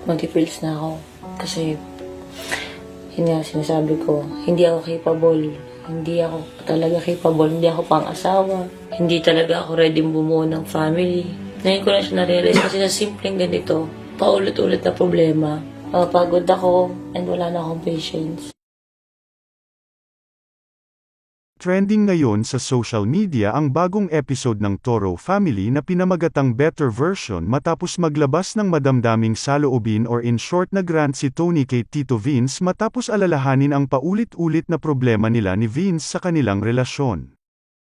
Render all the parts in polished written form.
mag-pills na ako. Kasi, yun nga, sinasabi ko, hindi ako capable. Hindi ako talaga capable. Hindi ako pang-asawa. Hindi talaga ako ready bumuo ng family. Ngayon ko lang siya na-realize kasi sa simpleng ganito, paulit-ulit na problema. Pagod ako and wala na akong patience. Trending ngayon sa social media ang bagong episode ng Toro Family na pinamagatang better version matapos maglabas ng madamdaming saloobin or in short na grant si Tony kay Tito Vince matapos alalahanin ang paulit-ulit na problema nila ni Vince sa kanilang relasyon.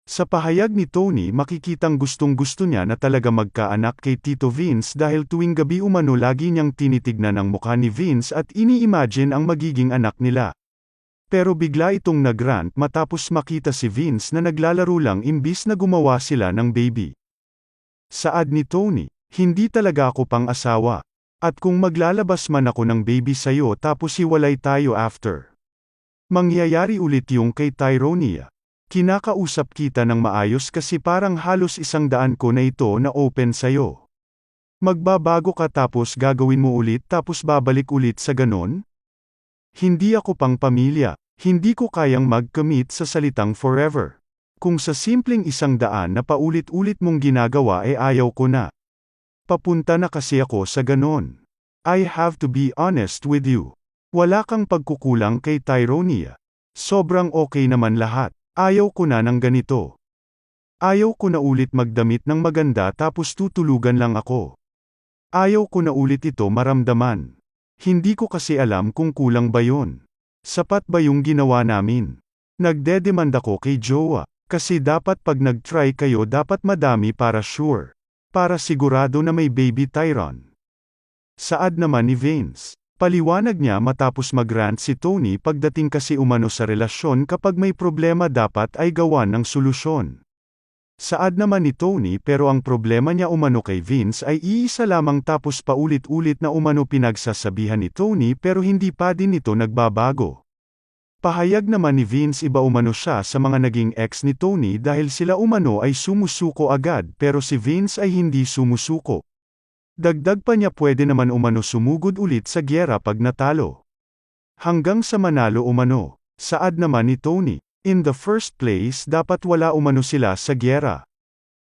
Sa pahayag ni Tony makikitang gustong-gusto niya na talaga magkaanak kay Tito Vince dahil tuwing gabi umano lagi niyang tinitignan ang mukha ni Vince at ini-imagine ang magiging anak nila. Pero bigla itong nagrant matapos makita si Vince na naglalaro lang imbis na gumawa sila ng baby. Saad ni Tony, hindi talaga ako pang-asawa. At kung maglalabas man ako ng baby sayo tapos hiwalay tayo after. Mangyayari ulit yung kay Tyronia. Kinakausap kita ng maayos kasi parang halos 100 ko na ito na open sayo. Magbabago ka tapos gagawin mo ulit tapos babalik ulit sa ganon? Hindi ako pang pamilya, hindi ko kayang mag-commit sa salitang forever. Kung sa simpleng 100 na paulit-ulit mong ginagawa ayaw ko na. Papunta na kasi ako sa ganon. I have to be honest with you. Wala kang pagkukulang kay Tyronia. Sobrang okay naman lahat. Ayaw ko na ng ganito. Ayaw ko na ulit magdamit ng maganda tapos tutulugan lang ako. Ayaw ko na ulit ito maramdaman. Hindi ko kasi alam kung kulang ba yun. Sapat ba yung ginawa namin? Nagdedemand ako kay Jowa, kasi dapat pag nag-try kayo dapat madami para sure. Para sigurado na may baby Tyron. Saad naman ni Vince. Paliwanag niya matapos mag-rant si Tony pagdating kasi umano sa relasyon kapag may problema dapat ay gawan ng solusyon. Saad naman ni Tony pero ang problema niya umano kay Vince ay iisa lamang tapos paulit-ulit na umano pinagsasabihan ni Tony pero hindi pa din ito nagbabago. Pahayag naman ni Vince iba umano siya sa mga naging ex ni Tony dahil sila umano ay sumusuko agad pero si Vince ay hindi sumusuko. Dagdag pa niya pwede naman umano sumugod ulit sa gyera pag natalo. Hanggang sa manalo umano. Saad naman ni Tony. In the first place dapat wala umano sila sa gyera.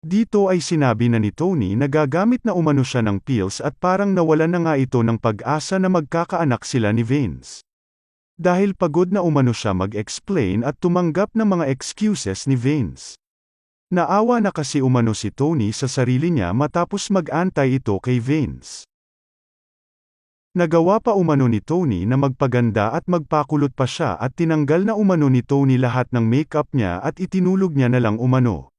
Dito ay sinabi na ni Tony na gagamit na umano siya ng pills at parang nawalan na nga ito ng pag-asa na magkakaanak sila ni Vince. Dahil pagod na umano siya mag-explain at tumanggap ng mga excuses ni Vince. Naawa na kasi umano si Tony sa sarili niya matapos mag-antay ito kay Vince. Nagawa pa umano ni Tony na magpaganda at magpakulot pa siya at tinanggal na umano ni Tony lahat ng makeup niya at itinulog niya na lang umano.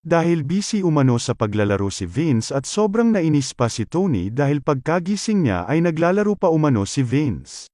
Dahil busy umano sa paglalaro si Vince at sobrang nainis pa si Tony dahil pagkagising niya ay naglalaro pa umano si Vince.